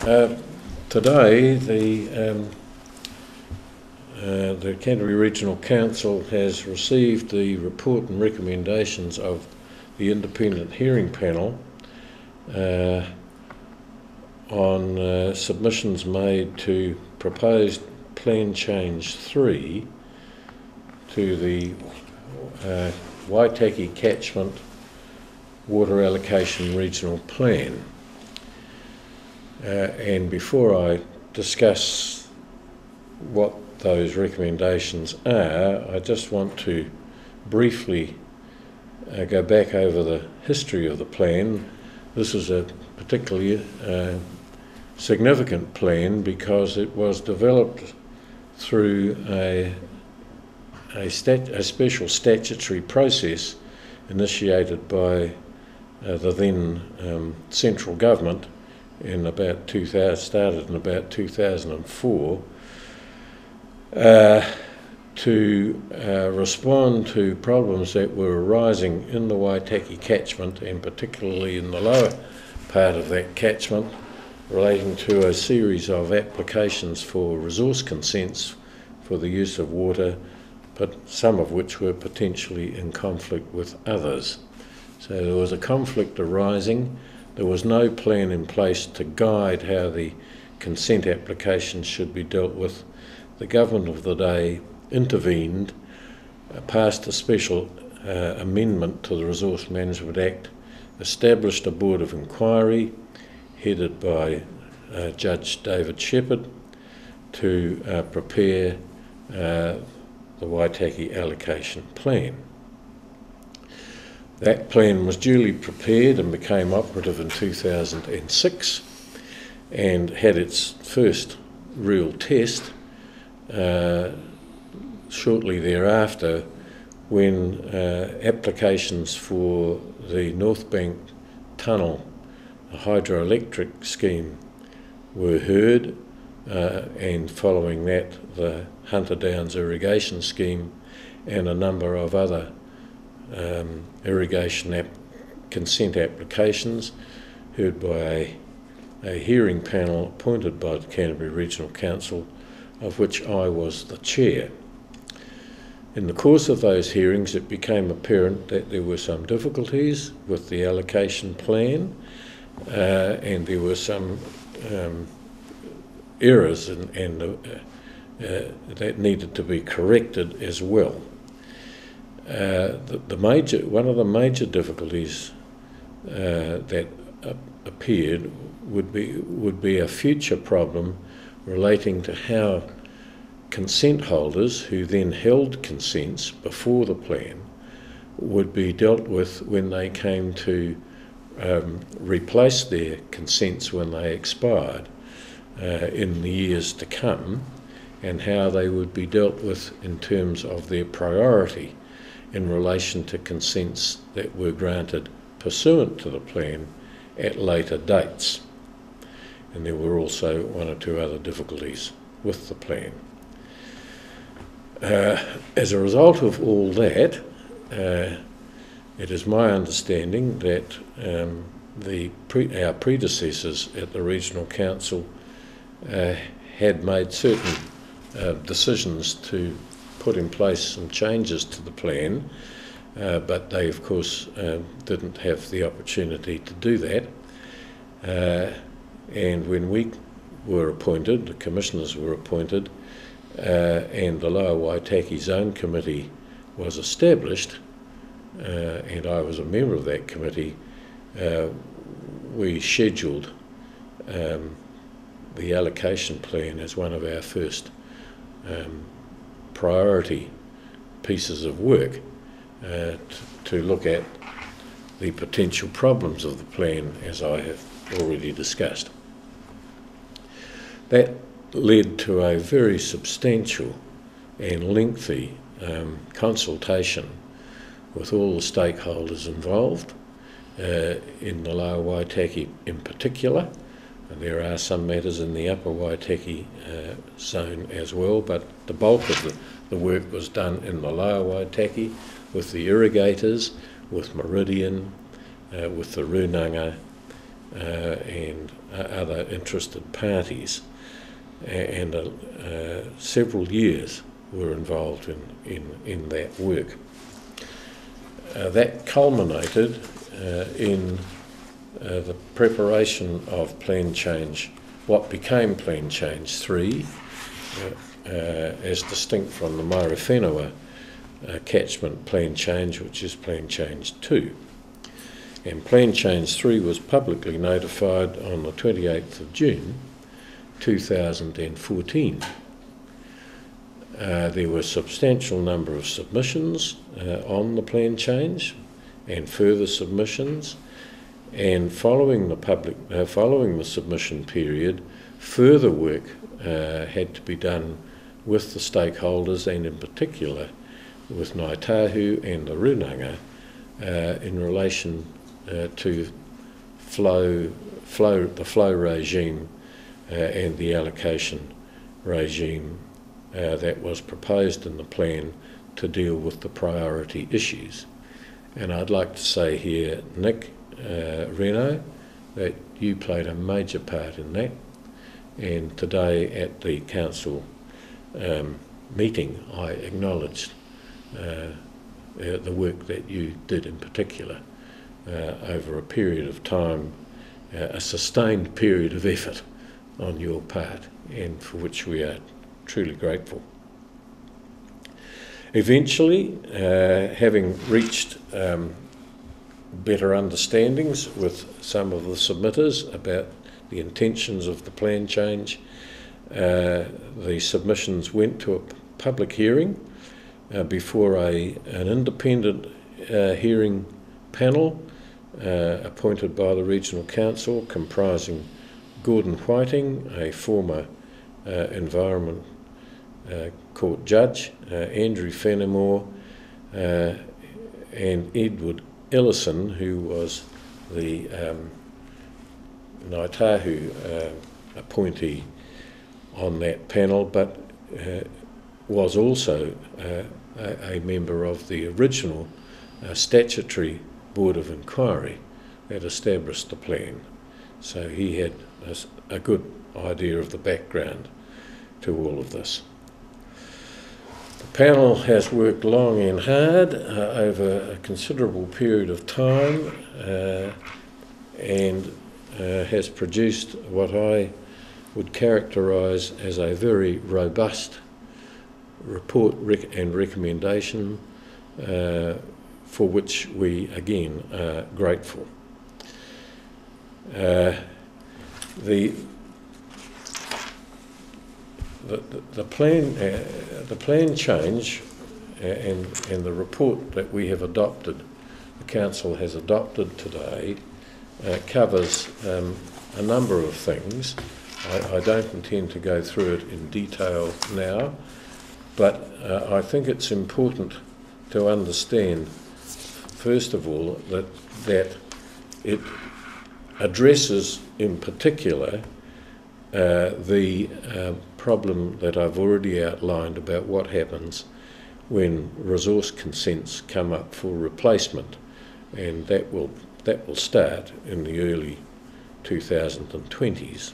Today, the Canterbury Regional Council has received the report and recommendations of the independent hearing panel on submissions made to proposed Plan Change 3 to the Waitaki Catchment Water Allocation Regional Plan. And before I discuss what those recommendations are, I just want to briefly go back over the history of the plan. This is a particularly significant plan because it was developed through a special statutory process initiated by the then central government in about 2000, started in about 2004, to respond to problems that were arising in the Waitaki catchment, and particularly in the lower part of that catchment, relating to a series of applications for resource consents for the use of water, but some of which were potentially in conflict with others. So there was a conflict arising. There was no plan in place to guide how the consent applications should be dealt with. The government of the day intervened, passed a special amendment to the Resource Management Act, established a board of inquiry headed by Judge David Shepherd to prepare the Waitaki allocation plan. That plan was duly prepared and became operative in 2006 and had its first real test shortly thereafter, when applications for the North Bank Tunnel hydroelectric scheme were heard, and following that the Hunter Downs irrigation scheme and a number of other irrigation consent applications heard by a hearing panel appointed by the Canterbury Regional Council, of which I was the chair. In the course of those hearings, it became apparent that there were some difficulties with the allocation plan, and there were some errors that needed to be corrected as well. One of the major difficulties that appeared would be a future problem relating to how consent holders who then held consents before the plan would be dealt with when they came to replace their consents when they expired in the years to come, and how they would be dealt with in terms of their priority in relation to consents that were granted pursuant to the plan at later dates. And there were also one or two other difficulties with the plan. As a result of all that, it is my understanding that our predecessors at the Regional Council had made certain decisions to put in place some changes to the plan, but they of course didn't have the opportunity to do that. And when we were appointed, the commissioners were appointed, and the Lower Waitaki Zone Committee was established, and I was a member of that committee, we scheduled the allocation plan as one of our first priority pieces of work to look at the potential problems of the plan, as I have already discussed. That led to a very substantial and lengthy consultation with all the stakeholders involved, in the Lower Waitaki in particular. And there are some matters in the Upper Waitaki zone as well, but the bulk of the work was done in the Lower Waitaki with the irrigators, with Meridian, with the Runanga, and other interested parties, and several years were involved in that work. That culminated in the preparation of Plan Change, what became Plan Change 3, as distinct from the Mairewhenua Catchment Plan Change, which is Plan Change 2. And Plan Change 3 was publicly notified on the 28th of June 2014. There were a substantial number of submissions on the plan change and further submissions, and following the submission period, further work had to be done with the stakeholders, and in particular with Ngāi Tahu and the Runanga in relation to the flow regime and the allocation regime that was proposed in the plan to deal with the priority issues. And I'd like to say here, Nick Reno, that you played a major part in that, and today at the council meeting I acknowledged the work that you did in particular over a period of time, a sustained period of effort on your part, and for which we are truly grateful. Eventually, having reached better understandings with some of the submitters about the intentions of the plan change, the submissions went to a public hearing before an independent hearing panel appointed by the Regional Council, comprising Gordon Whiting, a former Environment Court judge, Andrew Fenimore, and Edward Ellison, who was the Ngāi Tahu appointee on that panel, but was also a member of the original statutory Board of Inquiry that established the plan. So he had a good idea of the background to all of this. The panel has worked long and hard over a considerable period of time and has produced what I would characterise as a very robust report and recommendation for which we again are grateful. The plan change and the report that we have adopted, the council has adopted today, covers a number of things. I don't intend to go through it in detail now, but I think it's important to understand, first of all, that it addresses in particular the problem that I've already outlined about what happens when resource consents come up for replacement, and that will start in the early 2020s.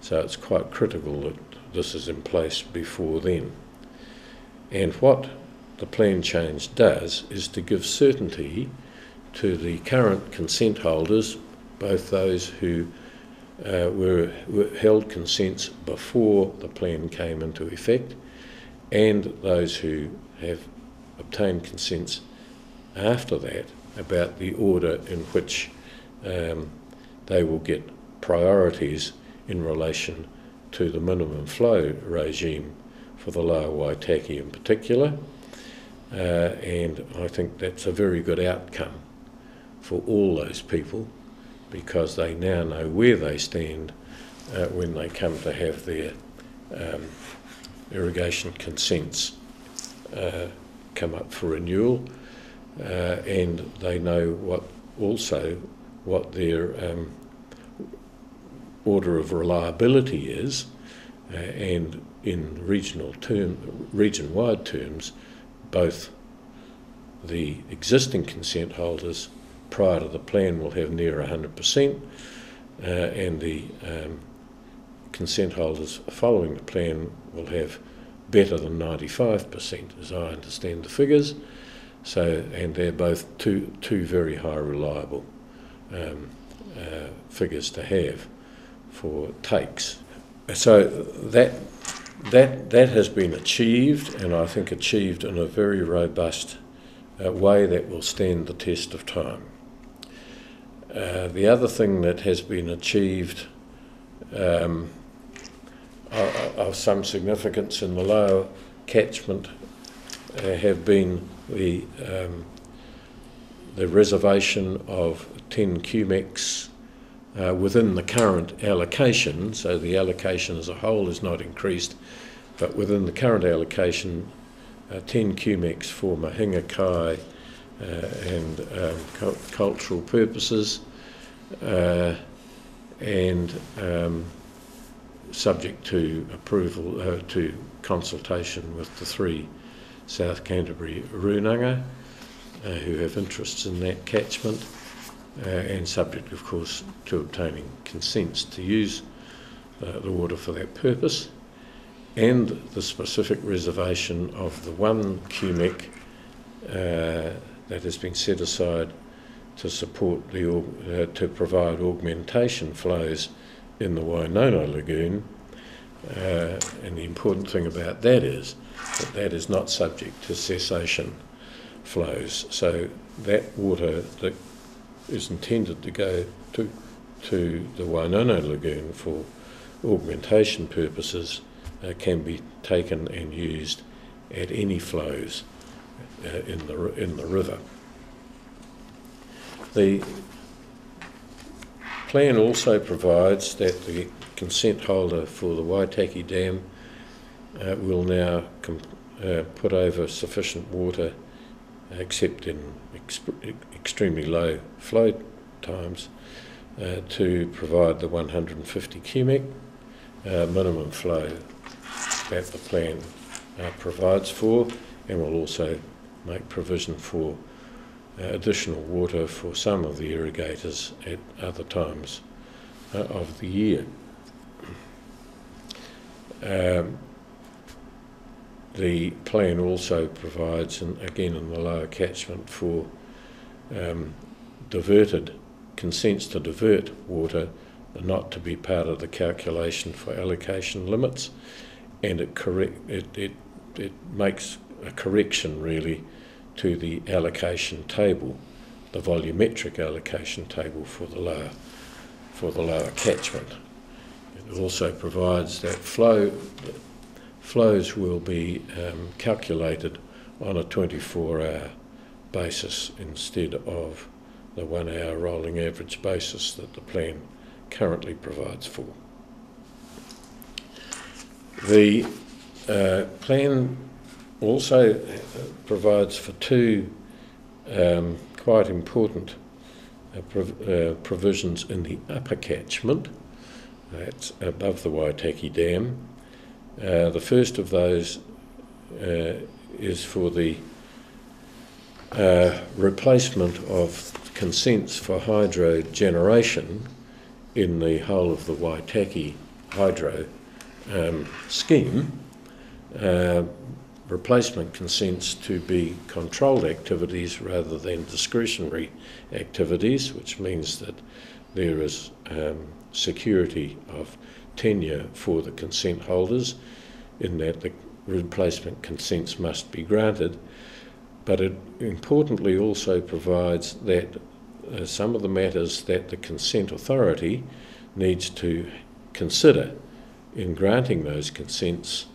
So it's quite critical that this is in place before then. And what the plan change does is to give certainty to the current consent holders, both those who were held consents before the plan came into effect and those who have obtained consents after that, about the order in which they will get priorities in relation to the minimum flow regime for the lower Waitaki in particular. And I think that's a very good outcome for all those people, because they now know where they stand when they come to have their irrigation consents come up for renewal, and they know what their order of reliability is, and in region-wide terms, both the existing consent holders prior to the plan will have near 100%, and the consent holders following the plan will have better than 95%, as I understand the figures. So, and they're both two very high reliable figures to have for takes. So that has been achieved, and I think achieved in a very robust way that will stand the test of time. The other thing that has been achieved of some significance in the lower catchment have been the reservation of 10 cumecs within the current allocation. So the allocation as a whole is not increased, but within the current allocation, 10 cumecs for mahinga kai and cultural purposes, and subject to approval, to consultation with the 3 South Canterbury runanga who have interests in that catchment, and subject, of course, to obtaining consents to use the water for that purpose, and the specific reservation of the 1 cumec that has been set aside to support to provide augmentation flows in the Wainona Lagoon. And the important thing about that is that is not subject to cessation flows. So that water that is intended to go to the Wainona Lagoon for augmentation purposes can be taken and used at any flows in the river. The plan also provides that the consent holder for the Waitaki Dam will now put over sufficient water, except in extremely low flow times, to provide the 150 cumec minimum flow that the plan provides for, and will also make provision for additional water for some of the irrigators at other times of the year. The plan also provides, and again in the lower catchment, for consents to divert water not to be part of the calculation for allocation limits, and it makes a correction really to the allocation table, the volumetric allocation table for the lower catchment. It also provides that flows will be calculated on a 24-hour basis instead of the 1-hour rolling average basis that the plan currently provides for. The plan also provides for 2 quite important provisions in the upper catchment, that's above the Waitaki Dam. The first of those is for the replacement of consents for hydro generation in the whole of the Waitaki hydro scheme. Replacement consents to be controlled activities rather than discretionary activities, which means that there is security of tenure for the consent holders, in that the replacement consents must be granted. But it importantly also provides that some of the matters that the consent authority needs to consider in granting those consents,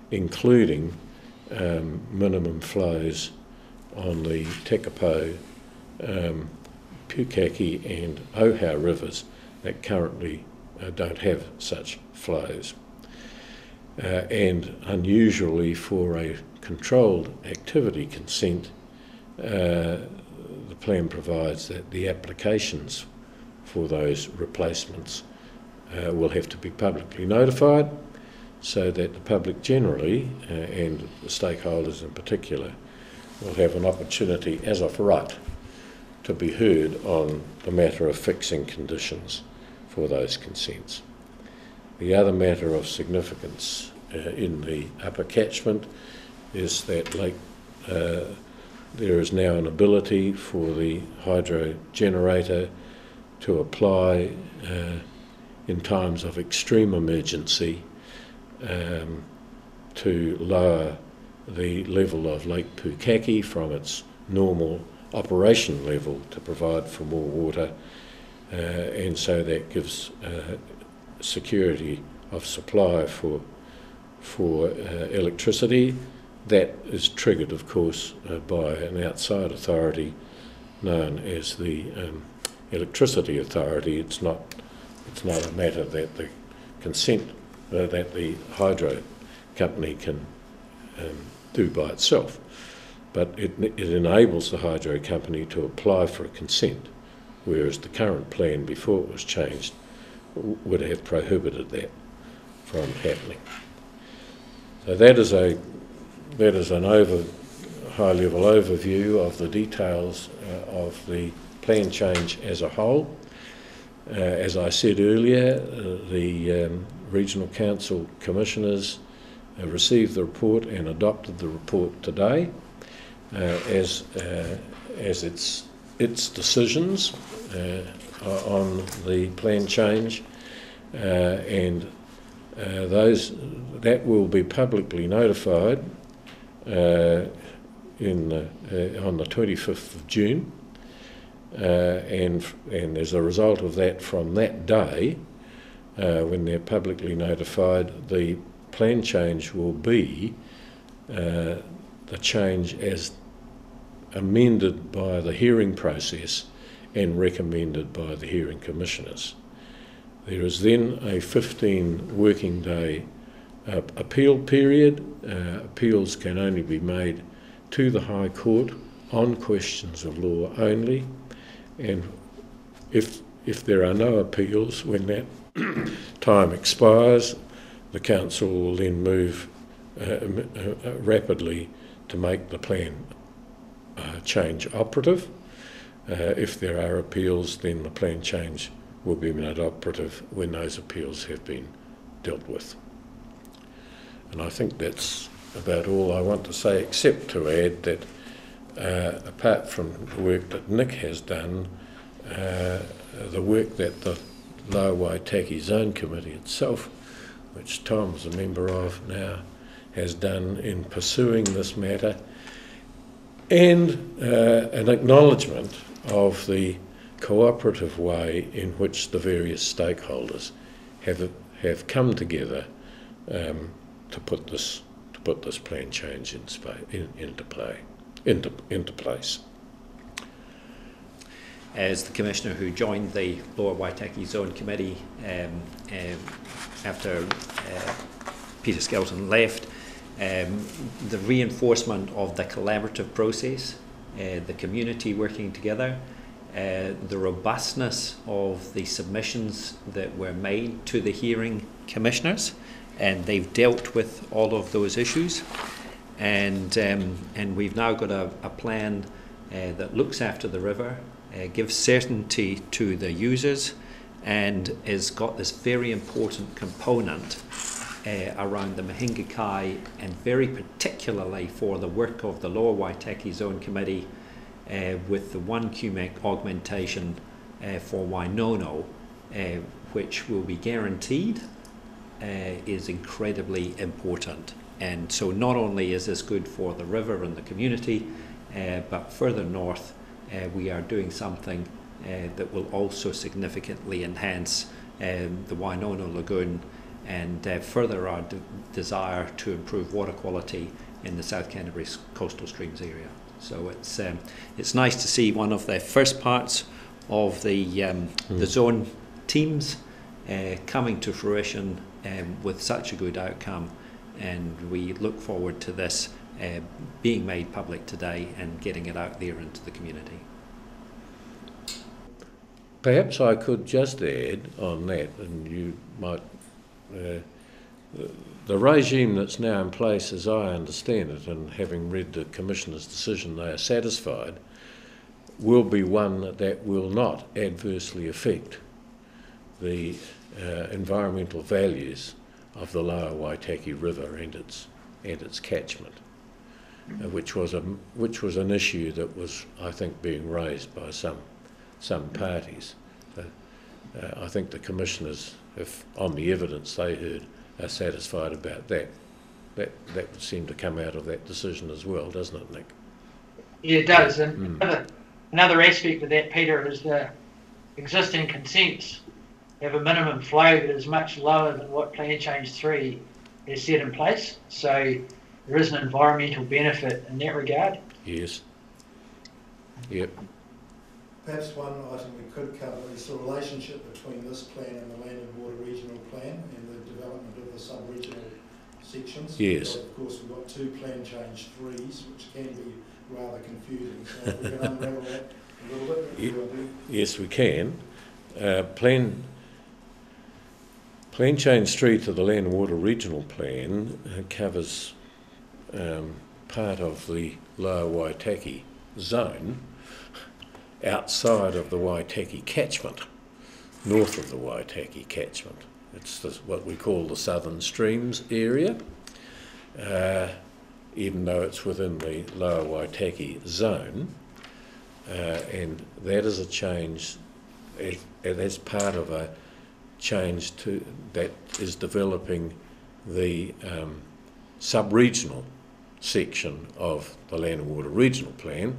including minimum flows on the Tekapo, Pukaki and Ohau rivers that currently don't have such flows. And unusually for a controlled activity consent, the plan provides that the applications for those replacements will have to be publicly notified, so that the public generally and the stakeholders in particular will have an opportunity as of right to be heard on the matter of fixing conditions for those consents. The other matter of significance in the upper catchment is that there is now an ability for the hydro generator to apply in times of extreme emergency to lower the level of Lake Waitaki from its normal operation level to provide for more water, and so that gives security of supply for electricity. That is triggered, of course, by an outside authority known as the Electricity Authority. It's not a matter that the consent that the hydro company can do by itself, but it enables the hydro company to apply for a consent, whereas the current plan before it was changed would have prohibited that from happening. So that is an high-level overview of the details of the plan change as a whole. As I said earlier, the Regional Council Commissioners received the report and adopted the report today as its decisions on the plan change, and that will be publicly notified on the 25th of June, and as a result of that, from that day, when they're publicly notified, the plan change will be the change as amended by the hearing process and recommended by the hearing commissioners. There is then a 15 working day appeal period. Appeals can only be made to the High Court on questions of law only, and if there are no appeals when that time expires, the Council will then move rapidly to make the plan change operative. If there are appeals, then the plan change will be made operative when those appeals have been dealt with. And I think that's about all I want to say, except to add that apart from the work that Nick has done, the work that the Lower Waitaki Zone Committee itself, which Tom's a member of now, has done in pursuing this matter, and an acknowledgement of the cooperative way in which the various stakeholders have come together to put this plan change into place. As the Commissioner who joined the Lower Waitaki Zone Committee after Peter Skelton left, the reinforcement of the collaborative process, the community working together, the robustness of the submissions that were made to the hearing commissioners, and they've dealt with all of those issues, and we've now got a plan that looks after the river, gives certainty to the users, and has got this very important component around the Mahinga Kai, and very particularly for the work of the Lower Waitaki Zone Committee with the 1 QMEC augmentation for Wainono, which will be guaranteed, is incredibly important. And so not only is this good for the river and the community, but further north we are doing something that will also significantly enhance the Wainono Lagoon and further our desire to improve water quality in the South Canterbury coastal streams area. So it's nice to see one of the first parts of the zone teams coming to fruition with such a good outcome, and we look forward to this being made public today and getting it out there into the community. Perhaps I could just add on that, and you might, the regime that's now in place, as I understand it, and having read the Commissioner's decision, they are satisfied, will be one that will not adversely affect the environmental values of the lower Waitaki River and its catchment, which was an issue that was, I think, being raised by some parties. I think the commissioners, if on the evidence they heard, are satisfied about that. That would seem to come out of that decision as well, doesn't it, Nick? Yeah, it does. And another aspect of that, Peter, is the existing consents have a minimum flow that is much lower than what Plan Change 3 has set in place. So there is an environmental benefit in that regard. Yes. Yep. Perhaps one item we could cover is the relationship between this plan and the Land and Water Regional Plan and the development of the sub-regional sections. Yes. Because, of course, we've got 2 Plan Change 3s, which can be rather confusing. So we can unravel that a little bit. Yes, we can. Plan Change 3 to the Land and Water Regional Plan covers part of the lower Waitaki zone outside of the Waitaki catchment, north of the Waitaki catchment. It's what we call the Southern Streams area, even though it's within the lower Waitaki zone. And that is a change, that's part of a change that is developing the sub-regional section of the Land and Water Regional Plan.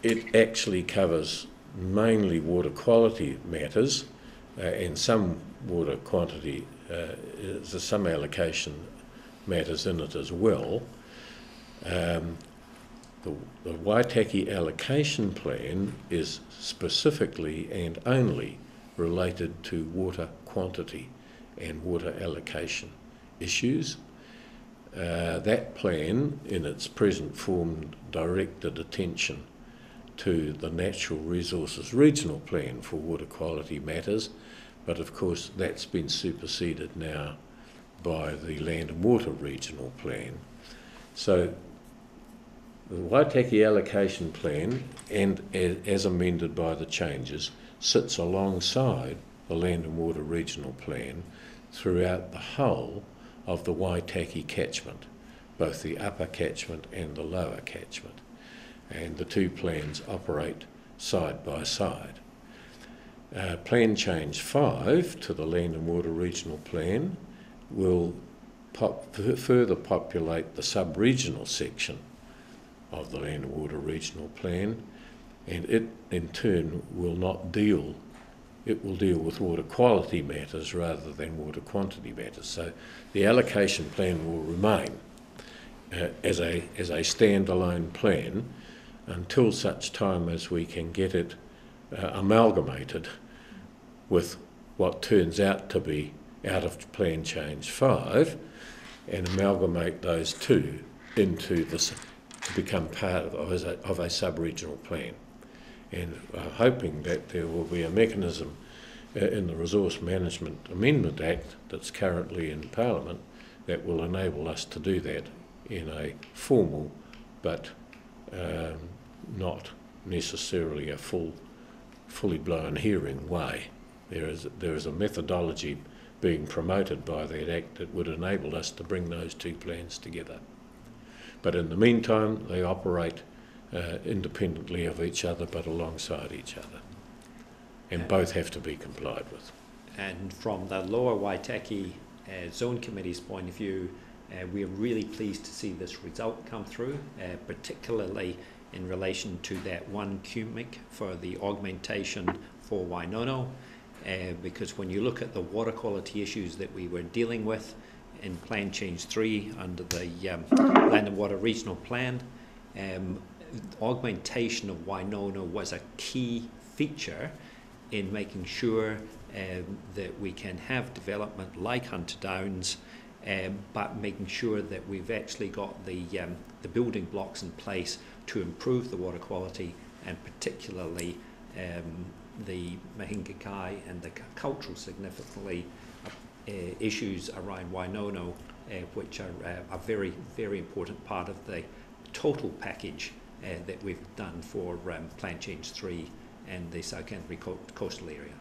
It actually covers mainly water quality matters and some water quantity, there's some allocation matters in it as well. The Waitaki Allocation Plan is specifically and only related to water quantity and water allocation issues. That plan, in its present form, directed attention to the Natural Resources Regional Plan for water quality matters, but of course that's been superseded now by the Land and Water Regional Plan. So the Waitaki Allocation Plan, and as amended by the changes, sits alongside the Land and Water Regional Plan throughout the whole of the Waitaki catchment, both the upper catchment and the lower catchment. And the 2 plans operate side by side. Plan Change 5 to the Land and Water Regional Plan will further populate the sub-regional section of the Land and Water Regional Plan, and it in turn will not deal, it will deal with water quality matters rather than water quantity matters. So the allocation plan will remain as a standalone plan until such time as we can get it amalgamated with what turns out to be out of Plan Change 5 and amalgamate those 2 into this to become part of a sub-regional plan. And hoping that there will be a mechanism in the Resource Management Amendment Act that's currently in Parliament that will enable us to do that in a formal but not necessarily a fully blown hearing way. There is a methodology being promoted by that Act that would enable us to bring those 2 plans together. But in the meantime, they operate independently of each other but alongside each other, and both have to be complied with. And from the Lower Waitaki Zone Committee's point of view, we're really pleased to see this result come through, particularly in relation to that 1 cubic for the augmentation for Wainono, because when you look at the water quality issues that we were dealing with in Plan Change 3 under the Land and Water Regional Plan, augmentation of Wainono was a key feature in making sure that we can have development like Hunter Downs, but making sure that we've actually got the building blocks in place to improve the water quality, and particularly the Mahingakai and the cultural significantly issues around Wainono, which are a very, very important part of the total package that we've done for Plan Change 3 and the South Canterbury coastal area.